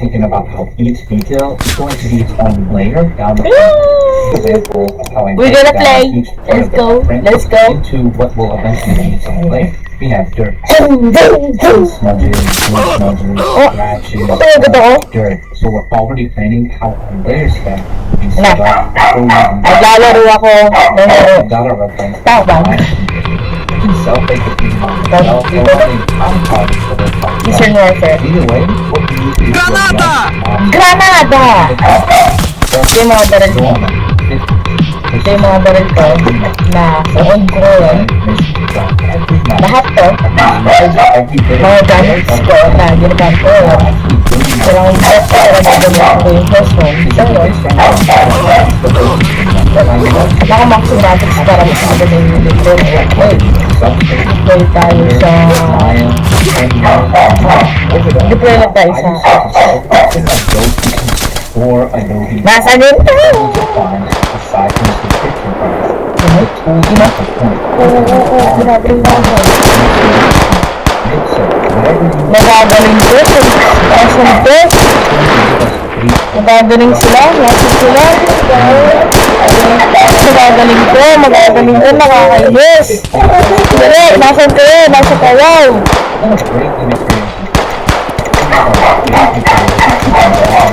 thinking about how each detail is going to be its own layer down the example of how I We're break gonna down play. each part Let's of the go. footprint Let's go. into what will eventually be its own layer. We have dirt, smudges, smudges, scratches, dirt. So we're already planning how our layer stack will be set up before we even Naglalaro ako ng laro. gotta reference Tabang. self-make the team on itself or running on projects for their project. Eastern Warfare. Either way, what we need to do is Granada! Granada! Ito yung mga baril ko. Ito yung mga baril ko na on ko yun. Lahat to, mga gamits ko na ginagamit ko yun. Kailangan ko talaga gagawin ko yung first one. Naka-max yung graphics para mas maganda yung video. Deploy tayo sa... Deploy na tayo sa... Nasa din tayo! Oo, grabe yung mga. Nagagaling ko. Asan ko? Magagaling sila. Nasa sila. Magagaling ko. Magagaling ko. Nakakainis. Dali, nasan kayo? Nasa kayo.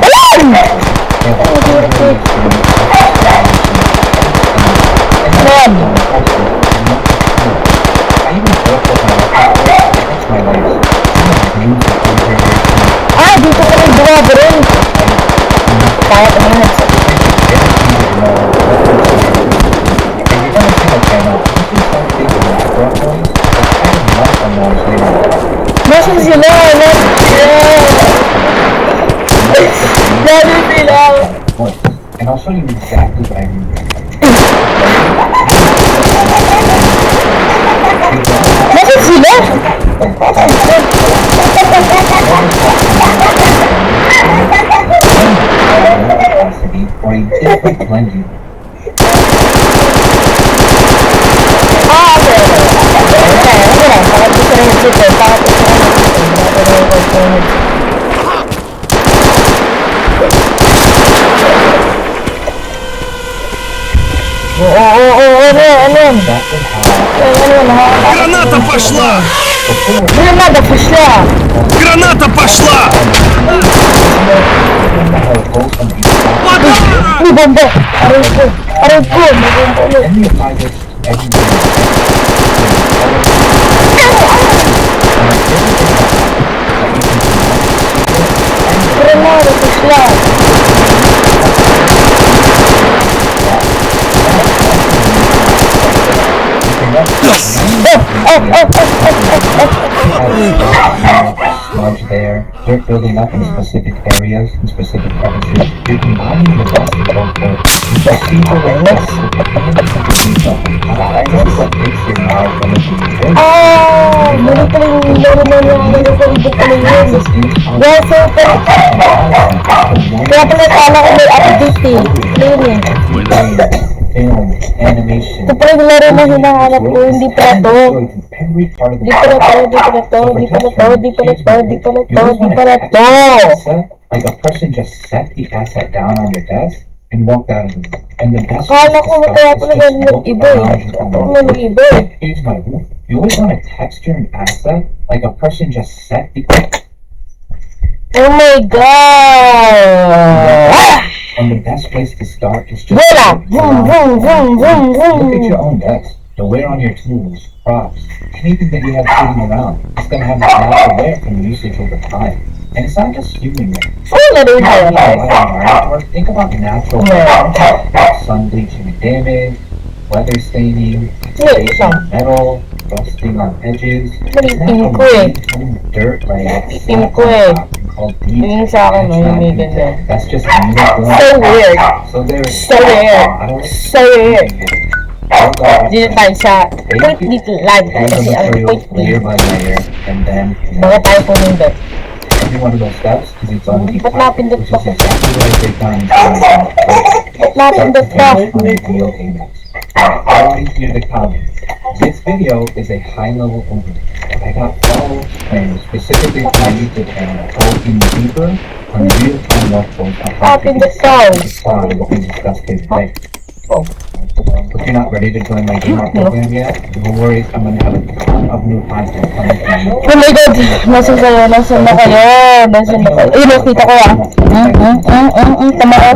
Ayan! Ah, dito ka rin buwaba rin. Kaya pa rin headset. Nasaan sila? Lalo sila! And I'll show you exactly what I mean. Nasaan sila? Or a different blending. Ah, okay. Bakit gusto rin dito? Bakit gusto rin dito? Граната пошла! Граната пошла! Граната пошла! May bomba! Aray ko! Aray ko! May bomba ulit! And we apply this everywhere. Granada pошла! Smudge there, dirt building up in specific areas, in specific crevices. You're combining the best of both worlds. The people like this, this is what takes your mind from the Ah! Ganito pala yung laro na yung ganito pala yun. Yes, sir, pero... Kaya pala kala ko may update eh. Play eh. film, animation. Ito pala yung laro na hinahanap ko, hindi pala to. Di pala to, di pala to, di pala to, di pala to, di pala to, di pala to. Like a person just set the asset down on your desk and walked out of the room. And the best Kala ko kaya pala nag-iba eh. Kaya pala nag-iba eh. Here's my rule. You always want to texture an asset like a person just set the... Oh my god! And the best place to start is just... Voila! Vroom, vroom, vroom, vroom, vroom. Look at your own desk. The wear on your tools, props, anything that you have sitting around. It's going to have this natural wear from usage over time. And it's not just human wear. Oh, laro yun tayo. Think about natural wear. Sun bleaching and damage, weather staining, oxidation on metal, rusting on edges. Nalitin ko eh. Dirt like Nalitin ko eh. Yung sa akin, may ganyan. That's just So weird. So there's So weird. So weird. Dito tayo sa point dito live tayo kasi ang point dito. Mga tayo pumindot. Every one of those steps is its own Ba't napindot which pa? is exactly what I break down in Ba't napindot ka? Real Amex. Already through the comments. This video is a high-level overview. I got follow-up plans specifically for my YouTube channel. Go in deeper On real-time workflows are Up in the sound. far what we discussed here today. Oh. If you're not ready to join my game program yet, no worries, I'm gonna have a ton of new content coming from you. Oh my God! Nasaan kayo? Nasaan na kayo? Nasaan na kayo? Ayun, nakita ko ah. Tama ako.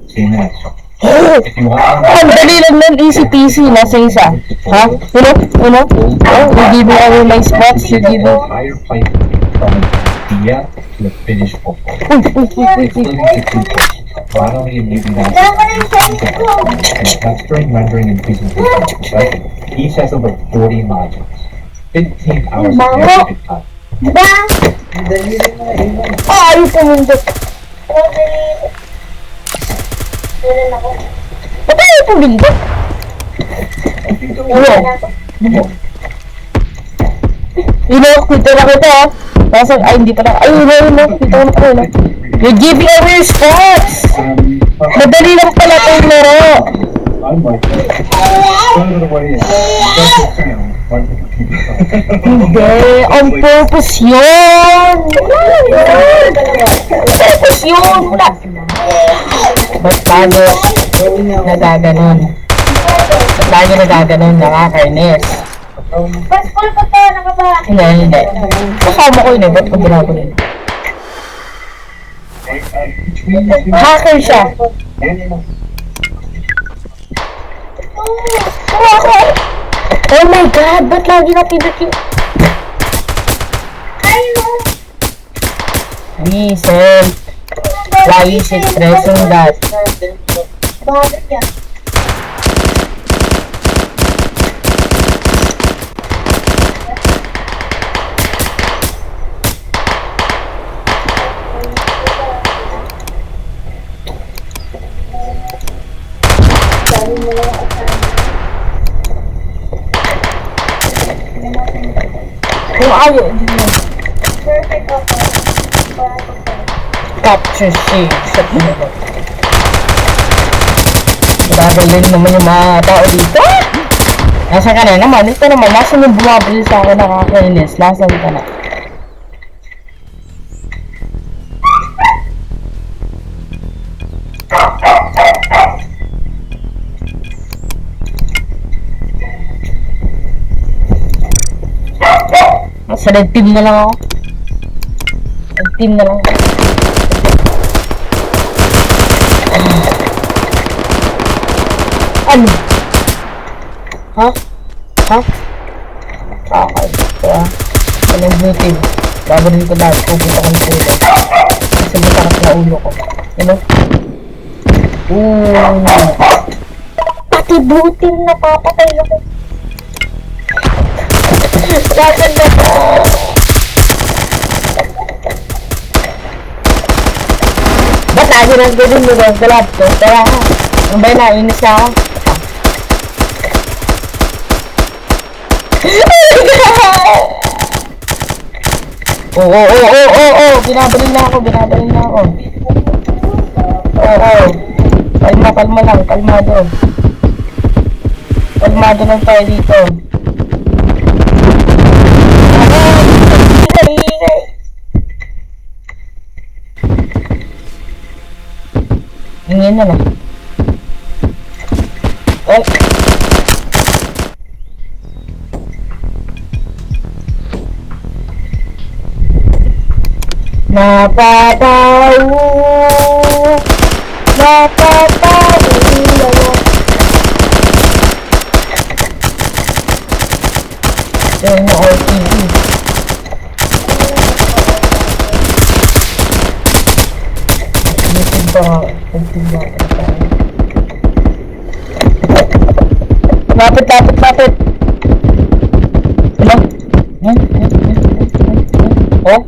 See you next. If you want, Ang dali lang nun, easy peasy. Nasa isa. Ha? Uno? Oh, you give me away my spots. You give me... entire fight from idea to the finished football. Including the two not only in using that and capturing, rendering, and presentation, right? Each has over 40 modules. 15 hours of dedicated time. Ayaw pumindot. Ba't ayaw pumindot? Kita na kita ah. Nasaan? Ay, hindi pa na. Ayun. Kita ko na. You're giving away your spots! Madali lang pala itong laro. I'm like, what is Hindi, on purpose yun! On purpose yun! Ba't tayo nagaganon? Ba't tayo nagaganon? Nakakainis. Paskol pa to, nakaba. Hindi. Kasama ko yun eh, ba't ko binago yun? Hacker siya. Oh my God, ba't lagi napindot yun? Listen, why is it pressing that? Bakit yan? Kung ayaw, Perfect ako. capture shade. Shut mo na. Gagaling naman yung mga tao dito. Nasaan ka na naman? Ito naman, nasaan yung bumabili sa akin nakakainis? Nasaan ka na? Sa red team na lang ako. Red team na lang. Ano? Ha? Okay. Kaya, walang blue team. Gagawin ko lahat. Pupunta ko sa ulo. Kasi masarap na ulo ko. Ano? Pati blue team na papatay ako. Lagan na po. Ba't lagi nang gawin mo doon sa lab ko? Kaya ha, ang ba nainis na ako? Oo, binabalin na ako. Oo. Kalma lang, kalmado. Kalmado lang tayo dito. Ingin na lang. Ay. Napataw. Yan na RTV. Lapit. Ano? Oh?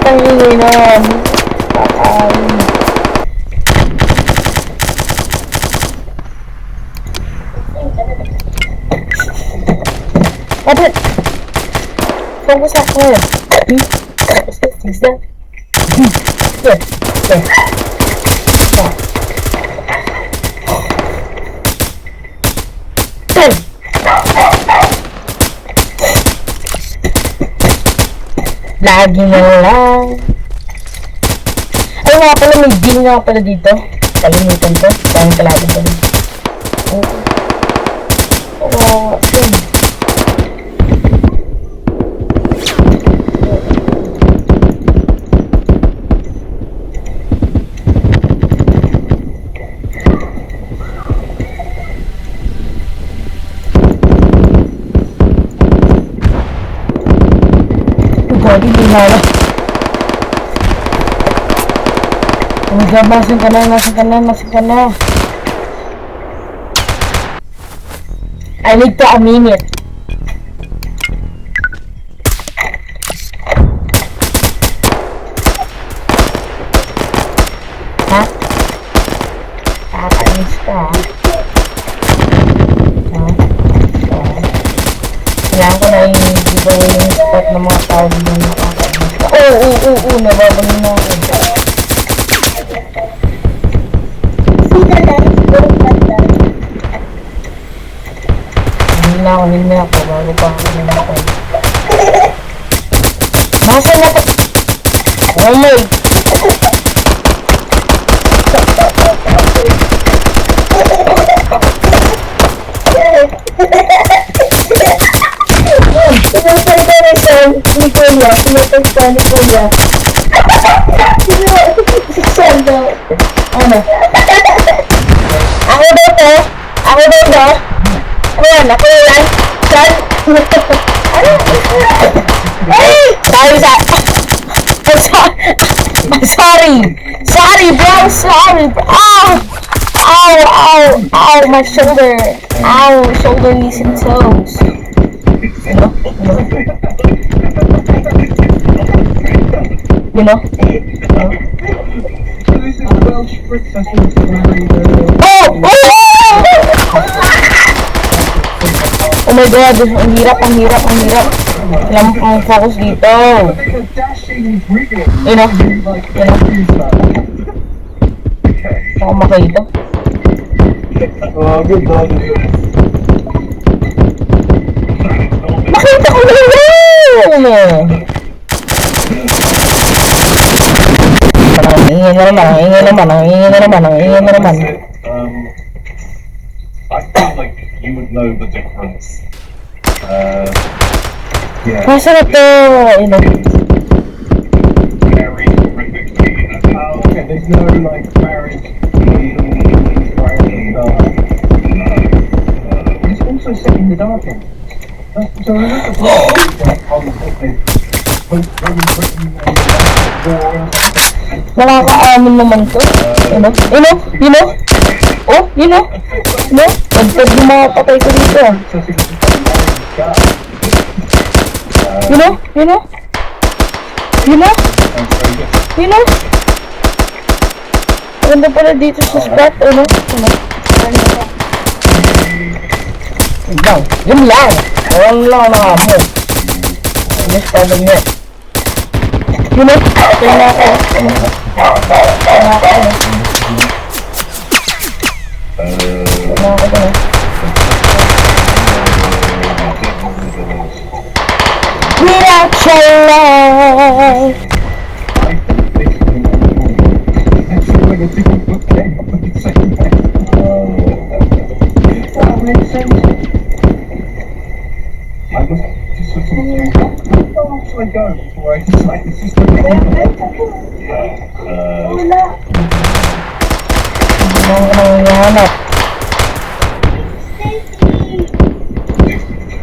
Ang ingay na. Dapat fokus ako. Fokus na. Here. Here. Ten. Lagi na lang. Ay nga pala, may deal nga pala dito. Kalimutan ko. Parang kalaban ko rin. Oh, yun. Gagi, di na lang. Oh my god, masing ka na. I need to a minute. Ha? Kakainis ka, ha? Kailangan ko na i-giveaway yung spot ng mga tao na nakakainis ka. Oo, nababang na ako. Hindi na ako, bago pa ako nilakay. Nasaan na pa? Oh my! Sinapagka ni Kuya. Sando. Ano? Ako daw to? Ako daw to? Ayan, ako yan. Saan? Ano? Sorry bro. Ow, my shoulder. Ow, shoulder, knees and toes. You know? Oh my god, ang hirap. Alam kong focus dito. You know? Ako makita. Makita ko na yun! Ingin na naman. I feel like you would know the difference. Yeah. Masa na to? You know? Very horrifically. Okay, there's no like marriage. It's also set in the dark end. So I Nakakaamin naman to. You know? Oh, you know? Nagpag yung mga patay ko dito. You know? Maganda pala dito sa spot, Yun lang. Ayan lang na mo. Yes, pwede nyo. You know? Ito na ako. Without your love.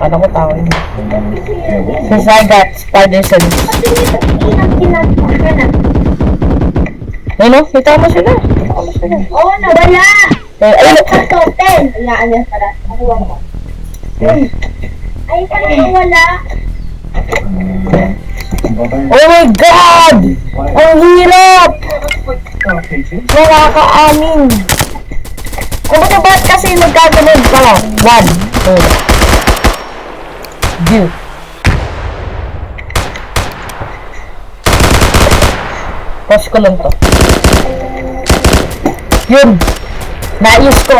Ano ko tawag? Since I got spider sense. Kita mo sila. Oo, nawala! Ayun. Ito, 10. Hayaan niya pala. Nakuha mo. Ay, pala nawala. Oh my god! Ang hirap! Nakakaamin. Kung ba't kasi nagkaganon ka lang? 1, 2. View. Pause ko lang to. Yun! Naayos ko!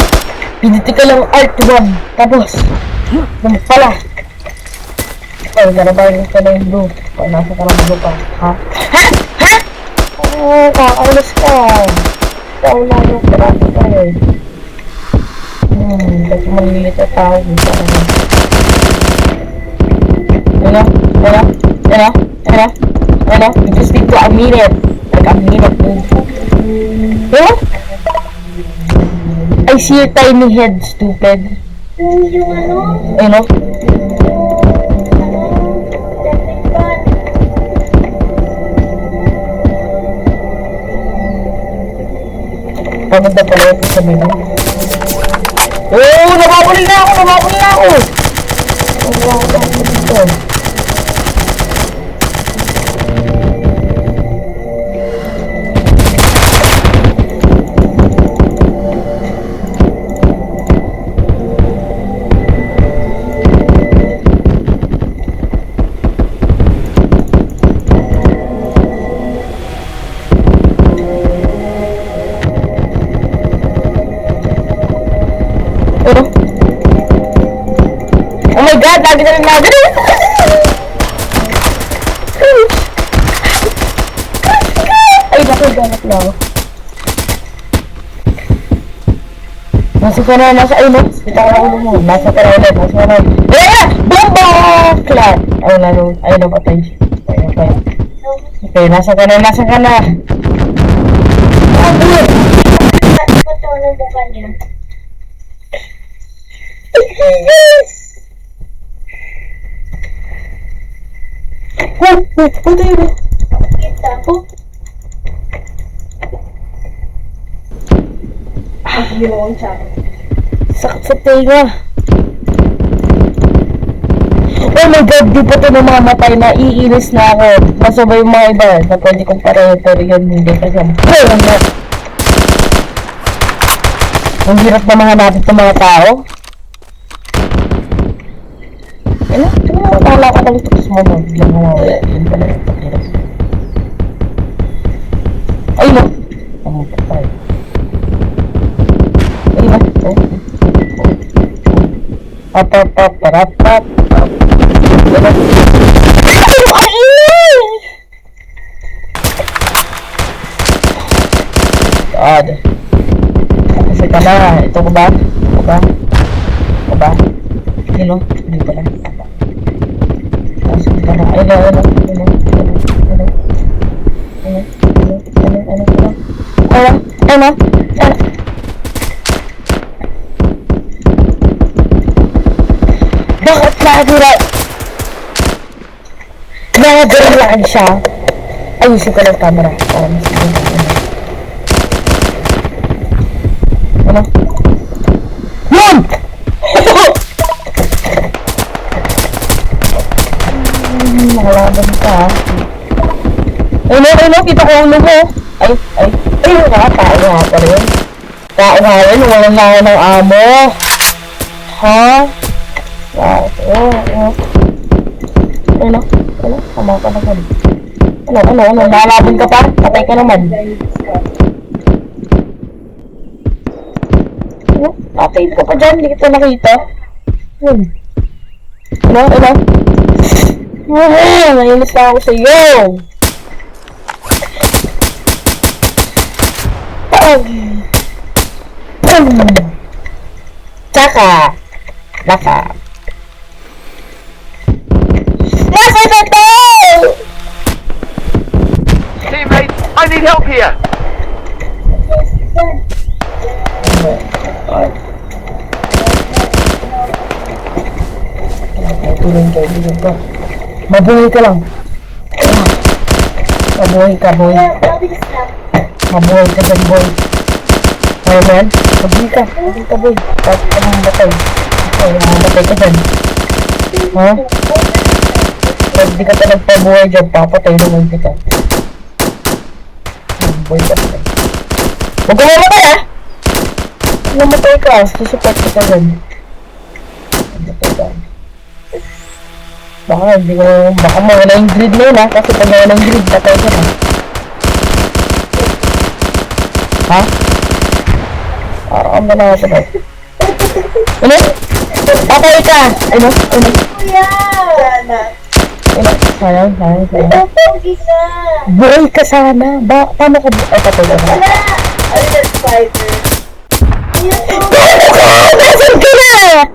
Piniti ko lang Alt-1. Tapos, nung pala. Ay, narabayan ko na yung blue. Nasa ka ng blue pa. Ha? Ha? Ha? Oo, kakaulas ka. Kaula yung parati ka eh. Kasi malilit na tao. Ano? Ano? Ano? Ano? Ano? You just need to admit it. Like, admit it. What? I see your tiny head, stupid. Yung ano? Ano? Pagod na pala ito sa menu. Oh! Nababuli na ako! Nababuli na ako! Nababuli na ako dito. Oh my god, lagi na rin natin. Ay, naku, ganap na ako. Nasa ka na, nasa, ay, no? Kita ka na ulo mo. Nasa ka na ulit, nasa ka na ulit. Eh! Bomba! Klat! Ay, na, patay. Okay. Okay, nasa ka na, nasa ka na. Ano ba ito ng mukha niya? Patay na. Kita. Yung siya. Sakit sa tenga. Oh my god, di pa ito namamatay na. Iinis na ako. Masabay yung mga iba na pwede kong pareho pero yun hindi kasi ang hirap na mahanapin ng mga tao. Ano? Wala ka lang ito sa mga biglang mawawala. Yun pala yung paghirap. Ay no! Ang patay. Ay no! Apapaparapat. God. Kasi ka na. Ito ko ba? Ito ba? Ito ba? Hello? Hindi pala. Kasi ka na. Ay no, ay no. Ay no. Ay no. Ay no. Ay no. Ay no. Ay no. Ay no. Bakit nagagalakan siya? Ayusin ko ng camera para mas ano? Yun! Nakalaban ka. Ay no, kita ko ulo mo. Ay, nakatao nga pa rin. Tao nga rin, walang nga ng amo. Ha? Ano? Tama ka naman. Ano? Nalaban ka pa? Patay ka naman. Ano? Patay ka pa dyan? Hindi kita nakita. Ano? Nainis na ako sa iyo. Tsaka. Nasa na to! Teammate, I need help here. Tulong ka. Mabuhay ka lang. Mabuhay ka, boy. Mabuhay ka dyan, boy. Ayan, mabuhay ka, boy. Tapos ka nang matay. Mamatay ka dyan. Ha? Pag di ka pa nagpabuhay dyan, papatay naman kita. Boy ka pa. Huwag ka mamatay, ha? Namatay ka, susupport ka dyan. Namatay ka. Baka mawala yung grid na yun, ha? Kasi pag nawala yung grid, patay ka na. Ha? Ang ganda natin eh. Ano? Patay ka! Ano? Kuya! Sana. Ano? Sayang. Pogi na. Buhay ka sana. Paano ka buhay? Ay, patay ka na. Wala! Ano yung spider? Nasaan ka na?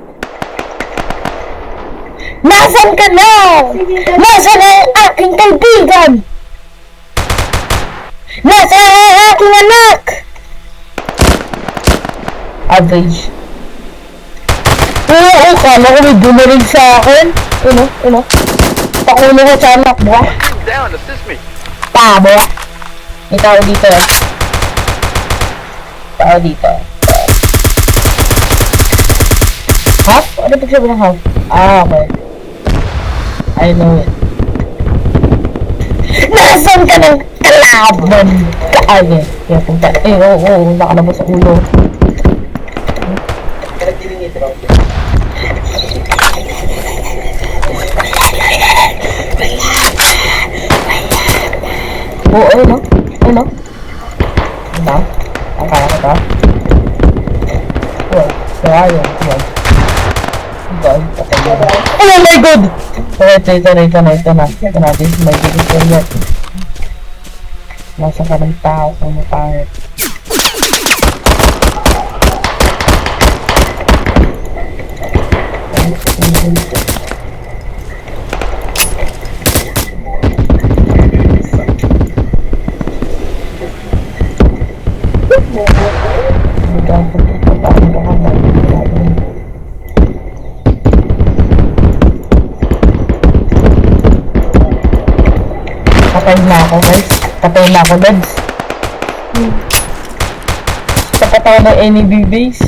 Nasaan ka na? Nasaan ang aking kaibigan? Nasaan ang aking anak? Average. Oo, kala ko may dumarig sa akin. Ano? Pakulo ko sa anak, buwa. Down, assist me. Buwa. May tao dito. Tao dito. Half? Ano pag sabi ng half? Okay. I know it. Nasaan ka ng kalaban? Kaagay. Kaya punta. Oo, nakalabas sa ulo. Oo, ano? Ano? Ito? Akala ko ito? Kaya yun. Oh my god! Ito na. This is my biggest failure. Nasa ka ng tao kung mapangit. Patay na ako, Dads. Sapat ako ng NEB base.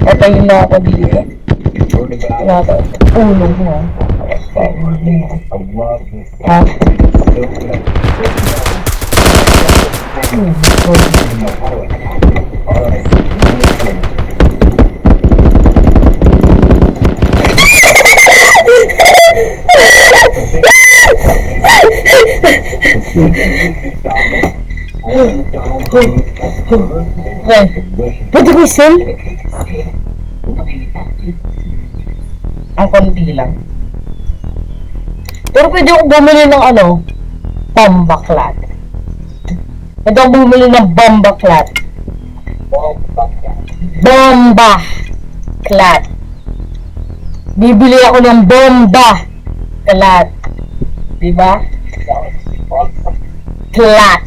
Patay na ako dito. Ulo mo. Ha? Pwede ko sell? Ang konti lang. Pero pwede ako bumili ng bombaklat. Pwede ako bumili ng bombaklat. Bombaklat. Bibili ako ng bombaklat. Diba? Clat.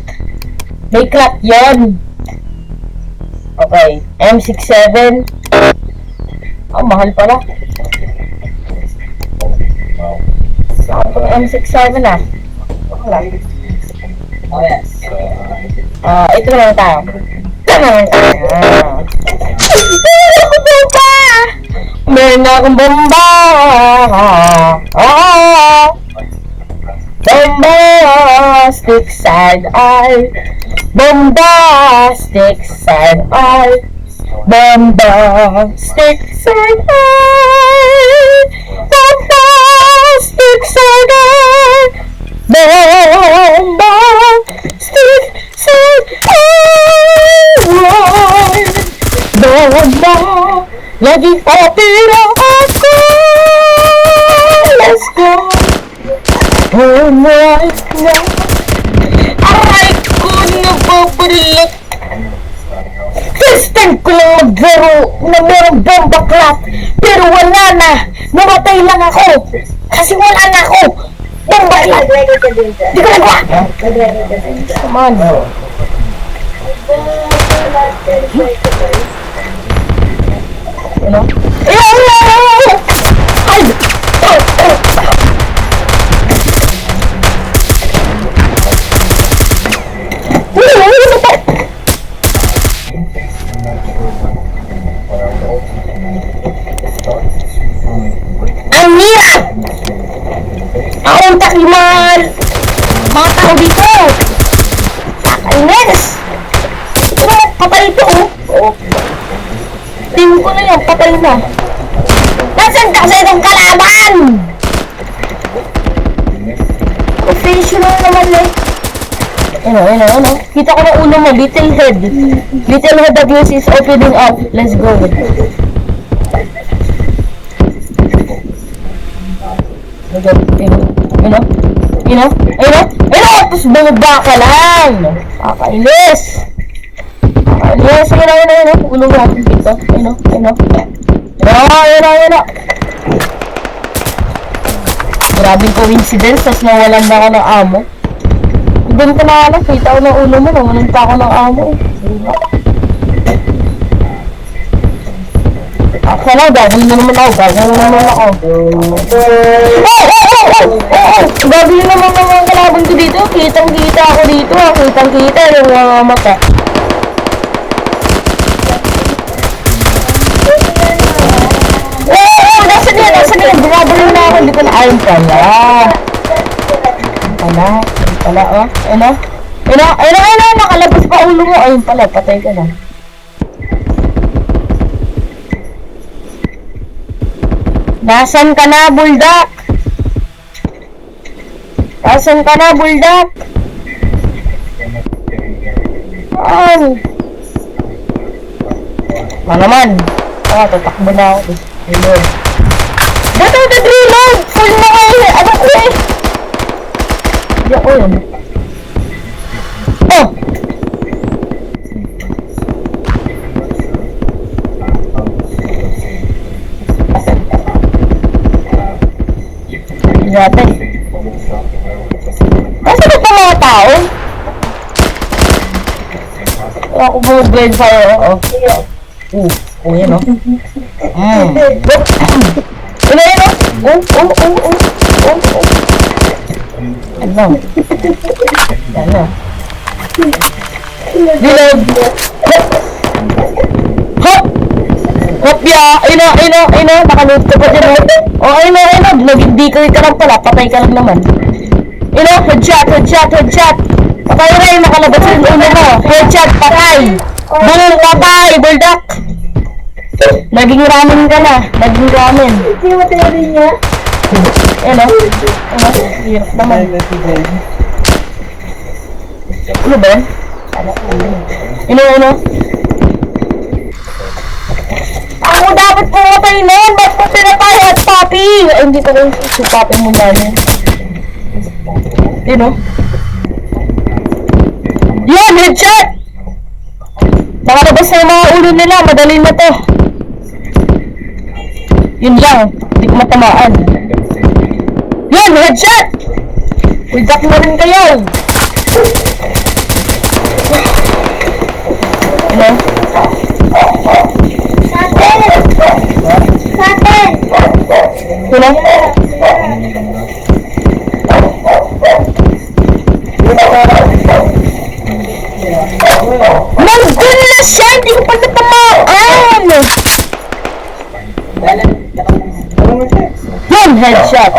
May clat yun. Okay. M67. Oh, mahal pala. M67 ah. Oh, yes. Ito naman tayo. Meron akong bomba. Bombastic side eye. Bombastic side eye. Bombastic side eye. Bombastic side eye. Bombastic side eye. Bomba. Lagi opera ako. Let's go. Oh my God. Aray ko, nababalit. First time ko lang maglaro na merong bombaklat. Pero wala na. Namatay lang ako. Kasi wala na ako. Bombaklat. Nag-record ka din dyan. Di ko nagawa. Nag-record ka din dyan. Come on. Ano? Ay! Ang hirap! Akong takiman! Mga tao dito! Kainis! Ito, patay ito oh! Tingin ko na yan, patay na! Nasaan kasi itong kalaban? Professional naman eh! Ano. Kita ko na ulo mo, little head. Little head of yours is opening up. Let's go. Tapos bumaba ka lang. Kakainis. Ulo mo. Dito. Grabing coincidence, tapos nawalan na ako ng amo. Doon ko na kita ko ng ulo mo, nawalan pa ako ng amo. Ako na, gagawin na naman ako. Gagawin naman ng mga kalaban ko dito. Kitang-kita ako dito. Kitang-kita yung mga mata. Nasaan yan? Bumabalik na ako. Hindi ko na ayun pala. Nakalabas pa ulo mo. Ayun pala, patay ka na. Nasaan ka na, buldak? Naman. Tatakbo na ako. Reload. Ba't ako nag-reload? Full na kayo. Ano ko eh? Hindi ako yun. Oh! Grabe. Kasi ba itong mga tao? Ako bumag-grade fire, oo. Yan o. Ano? Reload. Hop! Hop ya! Ayun o. Nakaload ka pa dyan o. Ayun o. Nag-decoy ka lang pala. Patay ka lang naman. Headshot. Patay rin. Nakalabas yung ulo mo. Headshot. Patay. Boom! Patay! Buldak! Naging ramen ka na. Hindi mo tinari niya? Hirap naman. Ano ba yan? Ako dapat pumatay nun! Ba't mo pinatay at papi? Ay, hindi pa rin supapin mo na yan. Yan! Headshot! Nakalabas na yung mga ulo nila. Madali na to. Yun lang. Hindi ko matamaan. Yan! Headshot! Buldak mo rin kayo! Nandun na siya! Hindi ko pa natamaan! Yan! Headshot!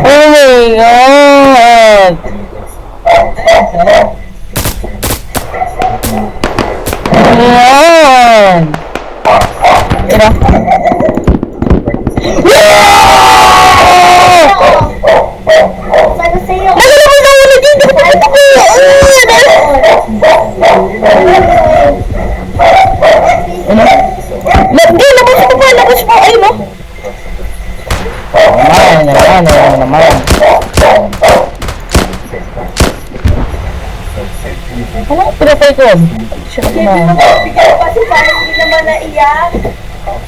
Oh my God! Ayan! Sana sa'yo. Nagalabas na ulo dito! Hindi, labas pa! Ay mo! Naman. Ano? Pinatay ko. Siya na. Kasi parang hindi naman naiyak.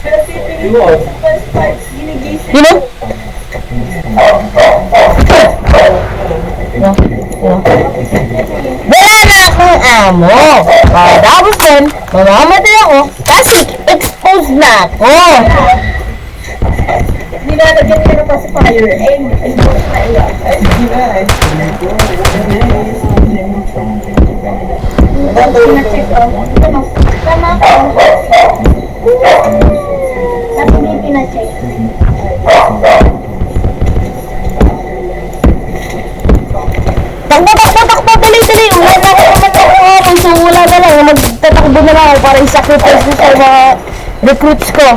Pero pipili ko sa first part, ginigising. Wala na akong amo. Tapos din, mamamatay ako kasi exposed na ako. Nilalagyan nila ng pacifier. Ay, hindi ko naiyak. Pinacheck ko. Tama ko. Tapos may pinacheck. na lang ako para i-sacrifice ko sa mga recruits ko.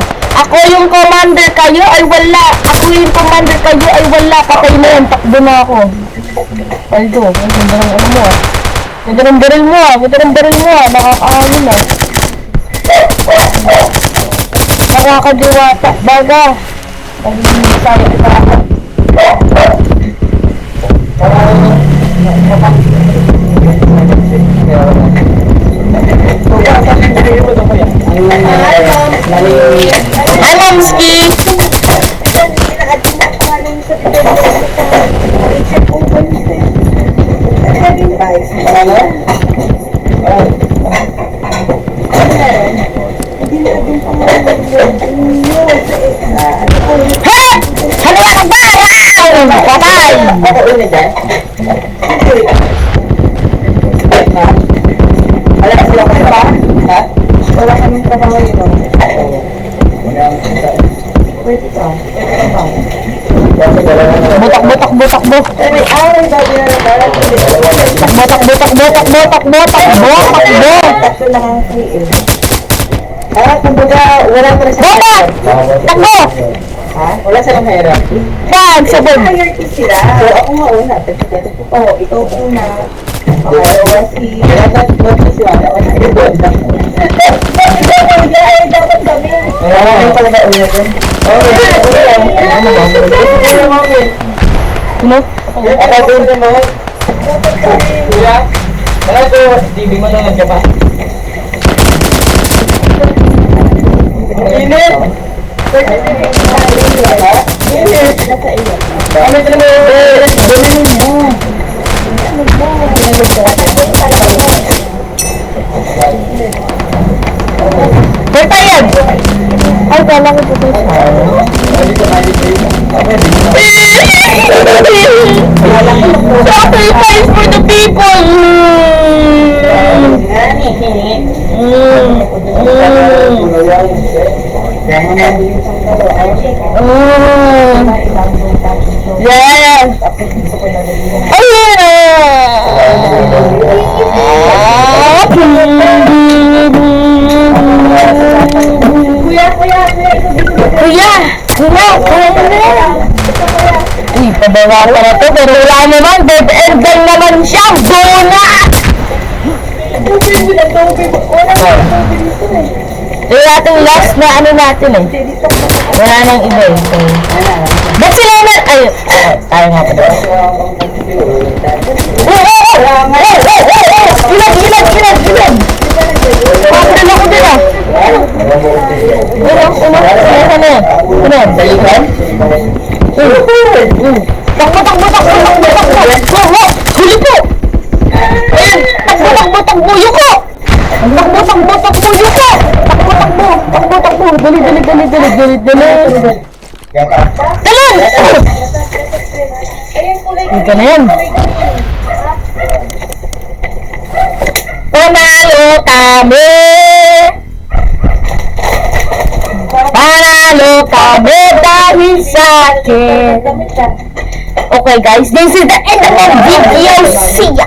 Ako yung commander, kayo ay wala. Ako yung commander, kayo ay wala. Patay na yan, takbo na ako. Aldo, ang ganda ng ano mo ah. Ganda ng baril mo ah, ganda ng baril mo ah. Nakakaano na. Nakakadiwata, baga. Nag-iisaya kita ako. Alamski! Ha! Haliwa ka ba? Wow! Patay! Ako una dyan. Alam sila ko ba? Ha? Wala kaming trabaho yun. Pwede ka. Butak, butak, butak, butak. May away ba din na naman? Butak, butak, butak, butak, butak, butak, butak. Tatlo lang ang free eh. Kumbaga, wala pa rin sa Butak! Takbo! Ha? Wala silang hirap. Bag, sabon. Hierarchy sila. So, ako nga una. Oo, ikaw una. Pangalawa si... Dapat si Wala. Ay, dapat kami. Ay, talaga una dun. Ano? Ako doon naman. Kuya, wala ko, TV mo na ka pa. Init! Init! Kami talaga Pagpayag! Ay, kala ko po ito siya. Sacrifice for the people! Yes! Kuya! Kuya! Uy, pabawa pa na to, pero wala naman, dead end lang naman siya, bona! Yung ating last na ano natin eh. Wala nang iba eh. So, ba't sila na... Ay, tayo nga pa doon. Ilag! Papadal ako din ah. Saan na yan? Ano yan? Balikan? Takbo! Huli po! Ayan! Takbo! Yuko! Takbo! Dali! Talon! Ito na yan. Panalo kami dahil sa akin. Okay guys, this is the end of the video. See ya!